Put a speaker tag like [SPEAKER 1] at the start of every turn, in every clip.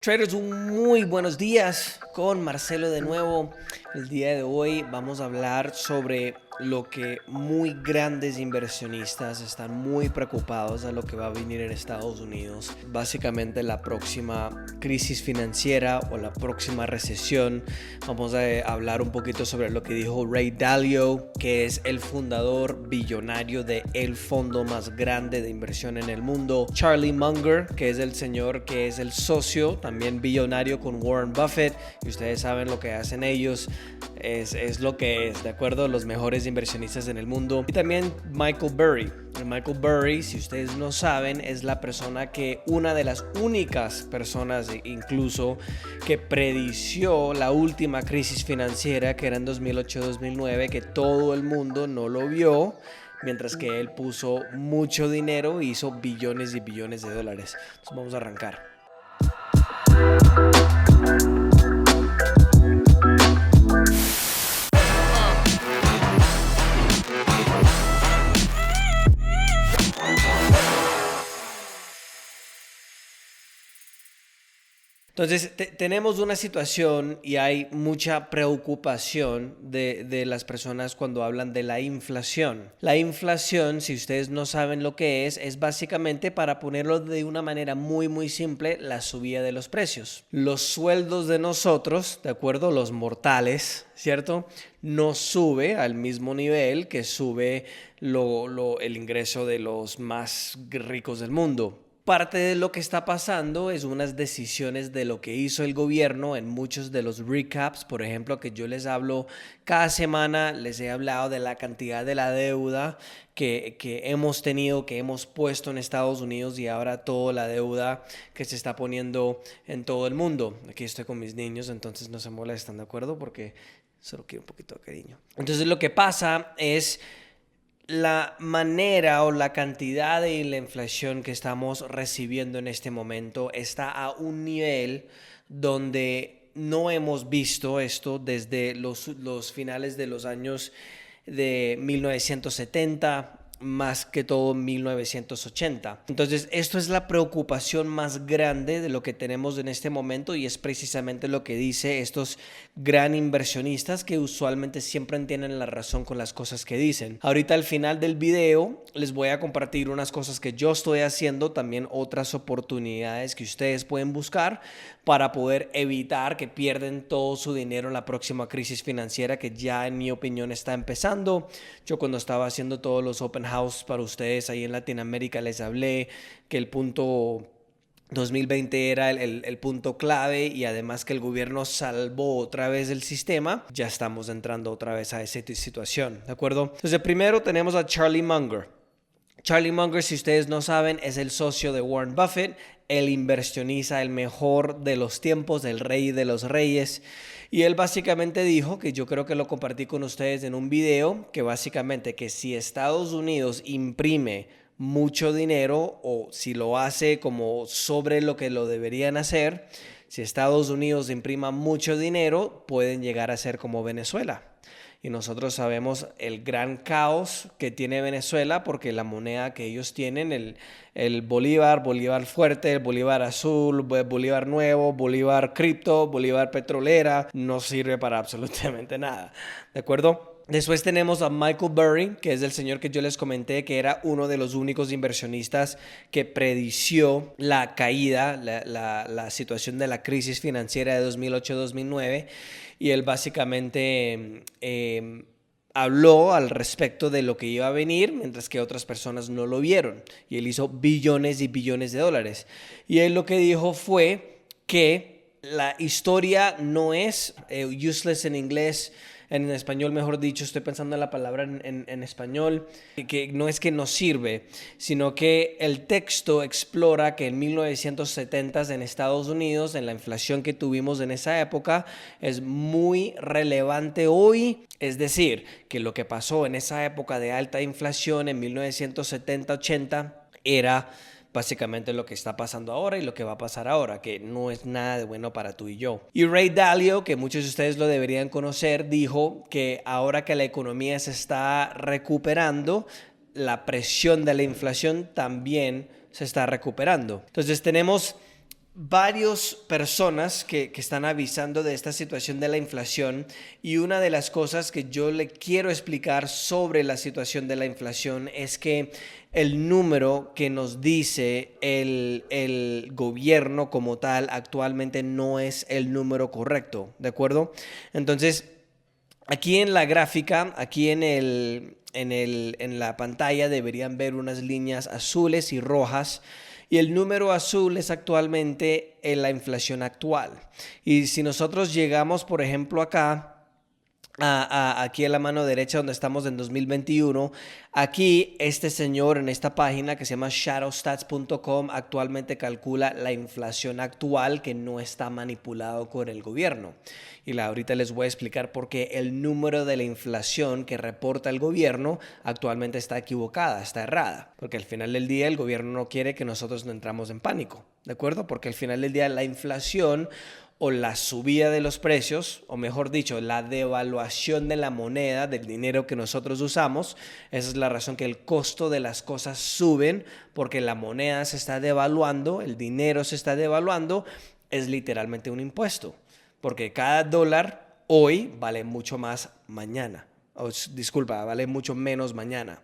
[SPEAKER 1] Traders, muy buenos días con Marcelo de nuevo. El día de hoy vamos a hablar sobre lo que muy grandes inversionistas están muy preocupados a lo que va a venir en Estados Unidos. Básicamente la próxima crisis financiera o la próxima recesión. Vamos a hablar un poquito sobre lo que dijo Ray Dalio, que es el fundador billonario de el fondo más grande de inversión en el mundo. Charlie Munger, que es el señor que es el socio también billonario con Warren Buffett, y ustedes saben lo que hacen ellos, es lo que es, ¿de acuerdo? Los mejores inversionistas en el mundo. Y también Michael Burry. Michael Burry, si ustedes no saben, es la persona que, una de las únicas personas incluso, que predició la última crisis financiera, que era en 2008-2009, que todo el mundo no lo vio, mientras que él puso mucho dinero e hizo billones y billones de dólares. Entonces vamos a arrancar. Entonces, tenemos una situación y hay mucha preocupación de las personas cuando hablan de la inflación. La inflación, si ustedes no saben lo que es básicamente, para ponerlo de una manera muy simple, la subida de los precios. Los sueldos de nosotros, ¿de acuerdo? Los mortales, ¿cierto? No sube al mismo nivel que sube el ingreso de los más ricos del mundo. Parte de lo que está pasando es unas decisiones de lo que hizo el gobierno en muchos de los recaps, por ejemplo, que yo les hablo cada semana. Les he hablado de la cantidad de la deuda que hemos tenido, que hemos puesto en Estados Unidos, y ahora toda la deuda que se está poniendo en todo el mundo. Aquí estoy con mis niños, entonces no se molestan, ¿de acuerdo? Porque solo quiero un poquito de cariño. Entonces lo que pasa es la manera o la cantidad de la inflación que estamos recibiendo en este momento está a un nivel donde no hemos visto esto desde los finales de los años de 1970, más que todo 1980. Entonces, esto es la preocupación más grande de lo que tenemos en este momento, y es precisamente lo que dice estos gran inversionistas, que usualmente siempre tienen la razón con las cosas que dicen. Ahorita al final del video les voy a compartir unas cosas que yo estoy haciendo, también otras oportunidades que ustedes pueden buscar para poder evitar que pierdan todo su dinero en la próxima crisis financiera, que ya en mi opinión está empezando. Yo cuando estaba haciendo todos los open house para ustedes ahí en Latinoamérica les hablé que el punto 2020 era el punto clave, y además que el gobierno salvó otra vez el sistema. Ya estamos entrando otra vez a esa situación, ¿de acuerdo? Entonces primero tenemos a Charlie Munger. Charlie Munger, si ustedes no saben, es el socio de Warren Buffett, el inversionista, el mejor de los tiempos, el rey de los reyes. Y él básicamente dijo, que yo creo que lo compartí con ustedes en un video, que básicamente que si Estados Unidos imprime mucho dinero, o si lo hace como sobre lo que lo deberían hacer, si Estados Unidos imprima mucho dinero, pueden llegar a ser como Venezuela. Y nosotros sabemos el gran caos que tiene Venezuela, porque la moneda que ellos tienen, el bolívar, bolívar fuerte, el bolívar azul, bolívar nuevo, bolívar cripto, bolívar petrolera, no sirve para absolutamente nada, ¿de acuerdo? Después tenemos a Michael Burry, que es el señor que yo les comenté, que era uno de los únicos inversionistas que predició la caída, la situación de la crisis financiera de 2008-2009. Y él básicamente habló al respecto de lo que iba a venir, mientras que otras personas no lo vieron. Y él hizo billones y billones de dólares. Y él lo que dijo fue que la historia no es useless en inglés. En español, mejor dicho, estoy pensando en la palabra en español, que no es que no sirve, sino que el texto explora que en 1970 en Estados Unidos, en la inflación que tuvimos en esa época, es muy relevante hoy. Es decir, que lo que pasó en esa época de alta inflación en 1970-80 era básicamente lo que está pasando ahora y lo que va a pasar ahora, que no es nada de bueno para tú y yo. Y Ray Dalio, que muchos de ustedes lo deberían conocer, dijo que ahora que la economía se está recuperando, la presión de la inflación también se está recuperando. Entonces tenemos varias personas que están avisando de esta situación de la inflación, y una de las cosas que yo le quiero explicar sobre la situación de la inflación es que el número que nos dice el gobierno como tal actualmente no es el número correcto, ¿de acuerdo? Entonces, aquí en la gráfica, aquí en la pantalla deberían ver unas líneas azules y rojas, y el número azul es actualmente la inflación actual. Y si nosotros llegamos, por ejemplo, acá, aquí en la mano derecha donde estamos en 2021, aquí este señor en esta página que se llama shadowstats.com actualmente calcula la inflación actual que no está manipulado con el gobierno. Y ahorita les voy a explicar por qué el número de la inflación que reporta el gobierno actualmente está equivocada, está errada. Porque al final del día el gobierno no quiere que nosotros no entramos en pánico, ¿de acuerdo? Porque al final del día la inflación o la subida de los precios, o mejor dicho, la devaluación de la moneda, del dinero que nosotros usamos, esa es la razón que el costo de las cosas suben, porque la moneda se está devaluando, el dinero se está devaluando, es literalmente un impuesto, porque cada dólar hoy vale mucho más mañana, disculpa, vale mucho menos mañana.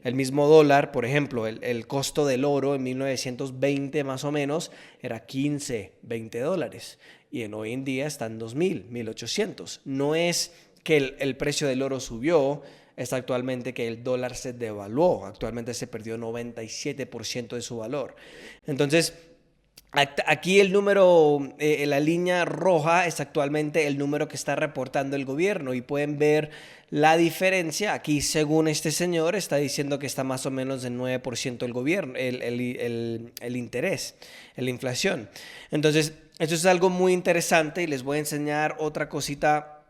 [SPEAKER 1] El mismo dólar, por ejemplo, el costo del oro en 1920 más o menos era 15, 20 dólares. Y hoy en día está en 2000, 1800. No es que el precio del oro subió, es actualmente que el dólar se devaluó. Actualmente se perdió 97% de su valor. Entonces, aquí el número, la línea roja es actualmente el número que está reportando el gobierno, y pueden ver la diferencia. Aquí, según este señor, está diciendo que está más o menos en 9% el gobierno, el interés, la inflación. Entonces, esto es algo muy interesante, y les voy a enseñar otra cosita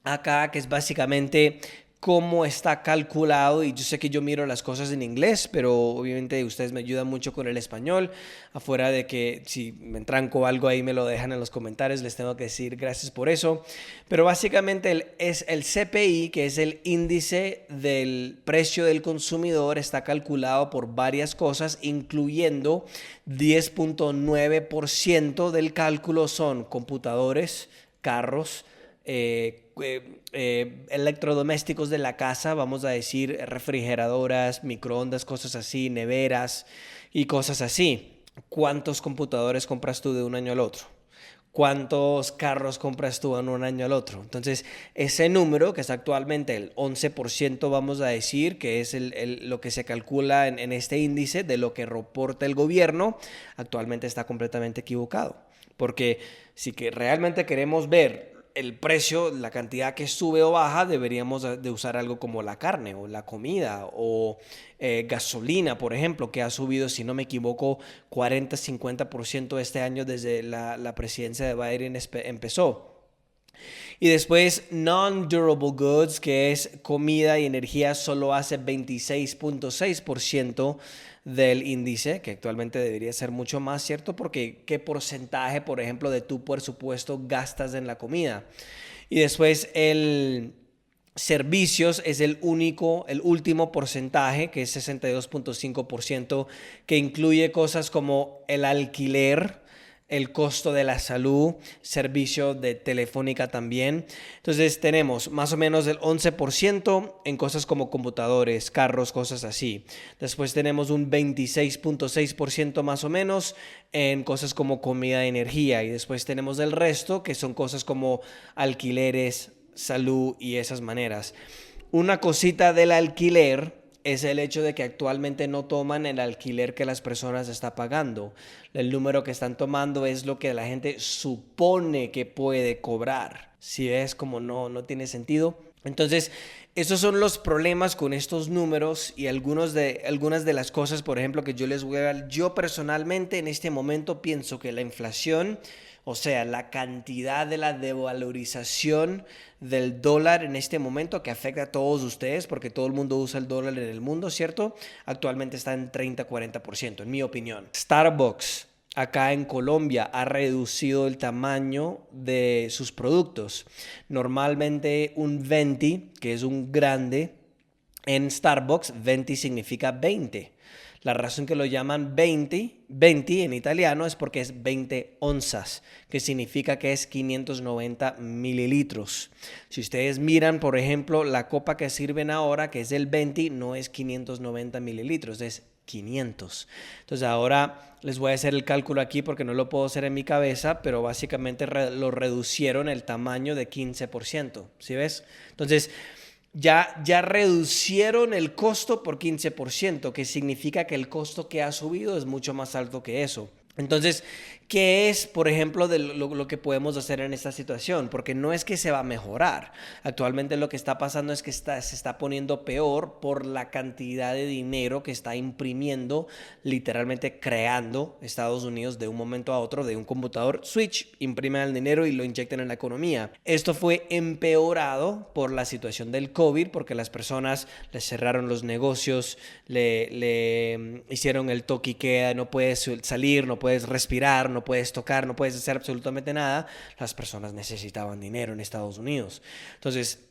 [SPEAKER 1] acá que es básicamente cómo está calculado. Y yo sé que yo miro las cosas en inglés, pero obviamente ustedes me ayudan mucho con el español, afuera de que si me entranco algo ahí me lo dejan en los comentarios, les tengo que decir gracias por eso. Pero básicamente es el CPI, que es el índice del precio del consumidor, está calculado por varias cosas, incluyendo 10.9% del cálculo son computadores, carros, electrodomésticos de la casa, vamos a decir refrigeradoras, microondas, cosas así, neveras y cosas así. ¿Cuántos computadores compras tú de un año al otro? ¿Cuántos carros compras tú en un año al otro? Entonces, ese número, que es actualmente el 11%, vamos a decir, que es lo que se calcula en este índice de lo que reporta el gobierno, actualmente está completamente equivocado. Porque si que realmente queremos ver el precio, la cantidad que sube o baja, deberíamos de usar algo como la carne o la comida o gasolina, por ejemplo, que ha subido, si no me equivoco, 40-50% este año desde la presidencia de Biden empezó. Y después non-durable goods, que es comida y energía, solo hace 26.6% del índice, que actualmente debería ser mucho más, ¿cierto? Porque ¿qué porcentaje, por ejemplo, de tu presupuesto gastas en la comida? Y después el servicios es el último porcentaje, que es 62.5%, que incluye cosas como el alquiler, el costo de la salud, servicio de telefónica también. Entonces tenemos más o menos el 11% en cosas como computadores, carros, cosas así. Después tenemos un 26.6% más o menos en cosas como comida y energía. Y después tenemos el resto, que son cosas como alquileres, salud y esas maneras. Una cosita del alquiler es el hecho de que actualmente no toman el alquiler que las personas están pagando. El número que están tomando es lo que la gente supone que puede cobrar. Si ves como no tiene sentido. Entonces, esos son los problemas con estos números, y algunas de las cosas, por ejemplo, que yo les voy a dar. Yo personalmente en este momento pienso que la inflación, o sea, la cantidad de la devalorización del dólar en este momento, que afecta a todos ustedes, porque todo el mundo usa el dólar en el mundo, ¿cierto? Actualmente está en 30-40%, en mi opinión. Starbucks, acá en Colombia, ha reducido el tamaño de sus productos. Normalmente un 20, que es un grande, en Starbucks, 20 significa 20. La razón que lo llaman 20 en italiano es porque es 20 onzas, que significa que es 590 mililitros. Si ustedes miran, por ejemplo, la copa que sirven ahora, que es el 20, no es 590 mililitros, es 500. Entonces ahora les voy a hacer el cálculo aquí porque no lo puedo hacer en mi cabeza, pero básicamente lo reducieron el tamaño de 15%. ¿Sí ves? Entonces ya reducieron el costo por 15%, que significa que el costo que ha subido es mucho más alto que eso. Entonces, ¿qué es, por ejemplo, de lo que podemos hacer en esta situación? Porque no es que se va a mejorar. Actualmente lo que está pasando es que se está poniendo peor por la cantidad de dinero que está imprimiendo, literalmente creando Estados Unidos de un momento a otro, de un computador, switch, imprimen el dinero y lo inyectan en la economía. Esto fue empeorado por la situación del COVID, porque las personas les cerraron los negocios, le hicieron el toque y queda, no puedes salir, no puedes respirar, no puedes tocar, no puedes hacer absolutamente nada. Las personas necesitaban dinero en Estados Unidos. Entonces,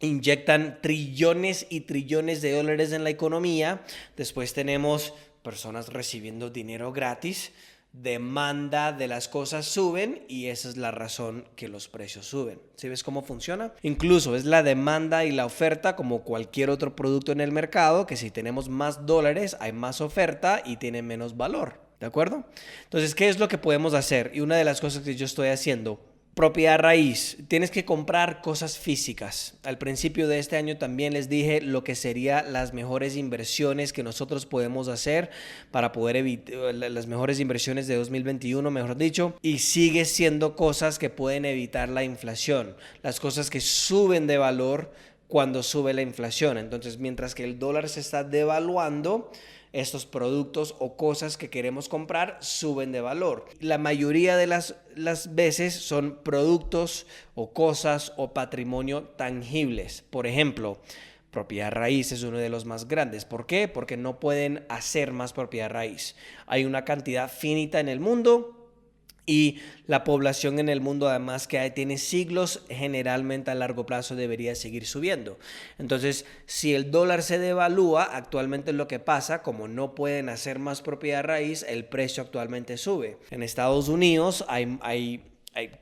[SPEAKER 1] inyectan trillones y trillones de dólares en la economía. Después tenemos personas recibiendo dinero gratis. Demanda de las cosas suben y esa es la razón que los precios suben. ¿Sí ves cómo funciona? Incluso es la demanda y la oferta como cualquier otro producto en el mercado, que si tenemos más dólares hay más oferta y tiene menos valor. ¿De acuerdo? Entonces, ¿qué es lo que podemos hacer? Y una de las cosas que yo estoy haciendo, propiedad raíz. Tienes que comprar cosas físicas. Al principio de este año también les dije lo que serían las mejores inversiones que nosotros podemos hacer para poder evitar las mejores inversiones de 2021, mejor dicho, y sigue siendo cosas que pueden evitar la inflación, las cosas que suben de valor cuando sube la inflación. Entonces, mientras que el dólar se está devaluando, estos productos o cosas que queremos comprar suben de valor. La mayoría de las veces son productos o cosas o patrimonio tangibles. Por ejemplo, propiedad raíz es uno de los más grandes. ¿Por qué? Porque no pueden hacer más propiedad raíz. Hay una cantidad finita en el mundo. Y la población en el mundo, además que tiene siglos, generalmente a largo plazo debería seguir subiendo. Entonces, si el dólar se devalúa, actualmente lo que pasa, como no pueden hacer más propiedad raíz, el precio actualmente sube. En Estados Unidos hay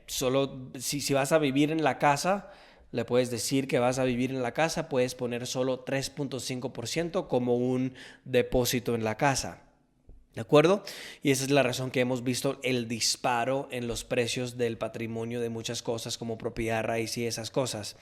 [SPEAKER 1] solo, si vas a vivir en la casa, le puedes decir que vas a vivir en la casa, puedes poner solo 3.5% como un depósito en la casa. ¿De acuerdo? Y esa es la razón que hemos visto el disparo en los precios del patrimonio de muchas cosas como propiedad raíz y esas cosas.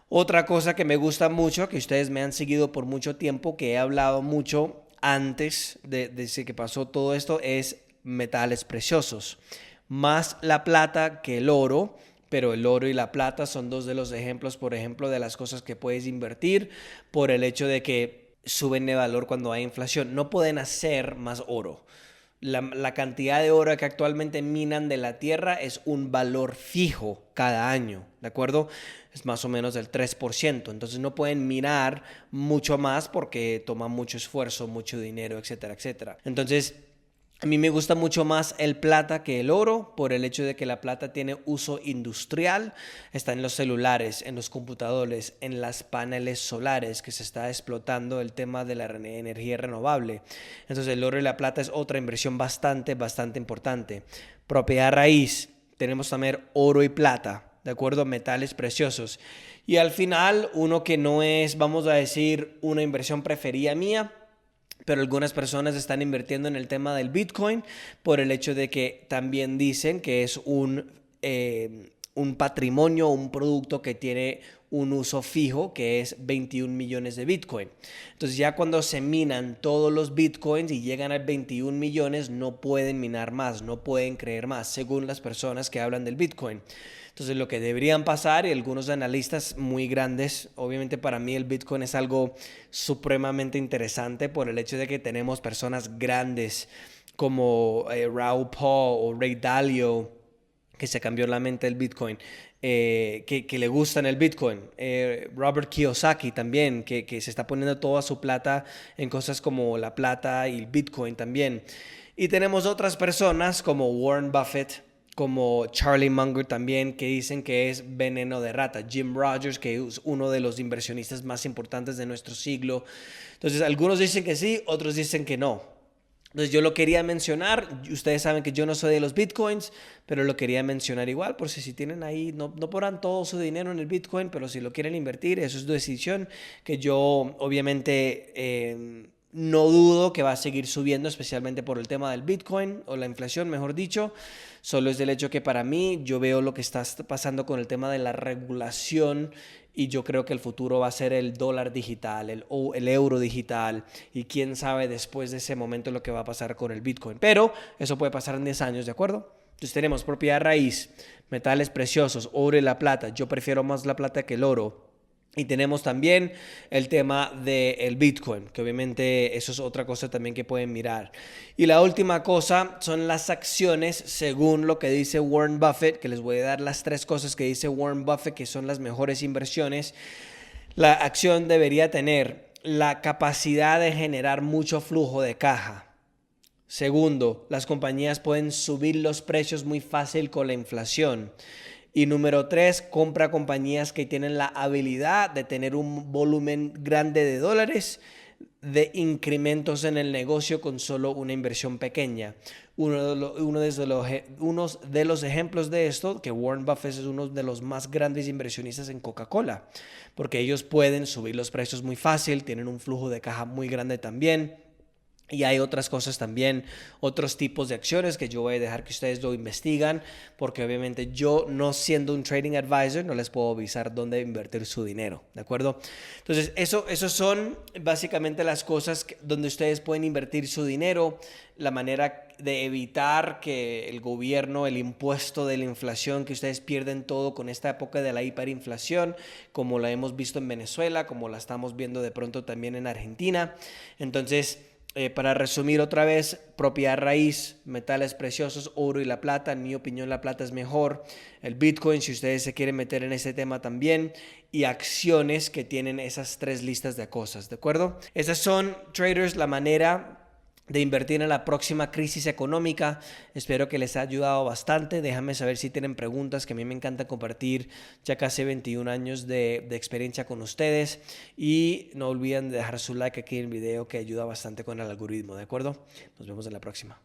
[SPEAKER 1] Otra cosa que me gusta mucho, que ustedes me han seguido por mucho tiempo, que he hablado mucho antes de que pasó todo esto, es metales preciosos. Más la plata que el oro, pero el oro y la plata son dos de los ejemplos, por ejemplo, de las cosas que puedes invertir por el hecho de que suben de valor cuando hay inflación. No pueden hacer más oro. La cantidad de oro que actualmente minan de la tierra es un valor fijo cada año, ¿de acuerdo? Es más o menos del 3%. Entonces no pueden minar mucho más porque toma mucho esfuerzo, mucho dinero, etcétera, etcétera. Entonces, a mí me gusta mucho más el plata que el oro por el hecho de que la plata tiene uso industrial, está en los celulares, en los computadores, en las paneles solares, que se está explotando el tema de la energía renovable. Entonces el oro y la plata es otra inversión bastante importante. Propiedad raíz, tenemos también oro y plata, de acuerdo, metales preciosos. Y al final, uno que no es, vamos a decir, una inversión preferida mía, pero algunas personas están invirtiendo en el tema del Bitcoin por el hecho de que también dicen que es un patrimonio, un producto que tiene un uso fijo, que es 21 millones de Bitcoin. Entonces ya cuando se minan todos los Bitcoins y llegan a 21 millones, no pueden minar más, no pueden creer más, según las personas que hablan del Bitcoin. Entonces lo que deberían pasar, y algunos analistas muy grandes, obviamente para mí el Bitcoin es algo supremamente interesante por el hecho de que tenemos personas grandes como Raoul Pal o Ray Dalio, que se cambió la mente del Bitcoin, que le gustan el Bitcoin. Robert Kiyosaki también, que se está poniendo toda su plata en cosas como la plata y el Bitcoin también. Y tenemos otras personas como Warren Buffett, como Charlie Munger también, que dicen que es veneno de rata. Jim Rogers, que es uno de los inversionistas más importantes de nuestro siglo. Entonces, algunos dicen que sí, otros dicen que no. Entonces yo lo quería mencionar, ustedes saben que yo no soy de los bitcoins, pero lo quería mencionar igual, por si tienen ahí, no pongan todo su dinero en el bitcoin, pero si lo quieren invertir, eso es su decisión, que yo obviamente no dudo que va a seguir subiendo, especialmente por el tema del bitcoin o la inflación, mejor dicho. Solo es del hecho que para mí yo veo lo que está pasando con el tema de la regulación y yo creo que el futuro va a ser el dólar digital, el euro digital y quién sabe después de ese momento lo que va a pasar con el bitcoin. Pero eso puede pasar en 10 años, ¿de acuerdo? Entonces tenemos propiedad raíz, metales preciosos, oro y la plata. Yo prefiero más la plata que el oro. Y tenemos también el tema del Bitcoin, que obviamente eso es otra cosa también que pueden mirar. Y la última cosa son las acciones, según lo que dice Warren Buffett, que les voy a dar las 3 cosas que dice Warren Buffett, que son las mejores inversiones. La acción debería tener la capacidad de generar mucho flujo de caja. Segundo, las compañías pueden subir los precios muy fácil con la inflación. Y número 3, compra compañías que tienen la habilidad de tener un volumen grande de dólares de incrementos en el negocio con solo una inversión pequeña. Uno de los ejemplos de esto, que Warren Buffett es uno de los más grandes inversionistas en Coca-Cola, porque ellos pueden subir los precios muy fácil, tienen un flujo de caja muy grande también. Y hay otras cosas también, otros tipos de acciones que yo voy a dejar que ustedes lo investigan, porque obviamente yo, no siendo un trading advisor, no les puedo avisar dónde invertir su dinero, ¿de acuerdo? Entonces, eso son básicamente las cosas donde ustedes pueden invertir su dinero, la manera de evitar que el gobierno, el impuesto de la inflación, que ustedes pierden todo con esta época de la hiperinflación, como la hemos visto en Venezuela, como la estamos viendo de pronto también en Argentina. Entonces, para resumir otra vez, propiedad raíz, metales preciosos, oro y la plata. En mi opinión, la plata es mejor. El Bitcoin, si ustedes se quieren meter en ese tema también. Y acciones que tienen esas 3 listas de cosas, ¿de acuerdo? Esas son, traders, la manera de invertir en la próxima crisis económica. Espero que les haya ayudado bastante. Déjame saber si tienen preguntas, que a mí me encanta compartir ya casi 21 años de experiencia con ustedes. Y no olviden de dejar su like aquí en el video, que ayuda bastante con el algoritmo, ¿de acuerdo? Nos vemos en la próxima.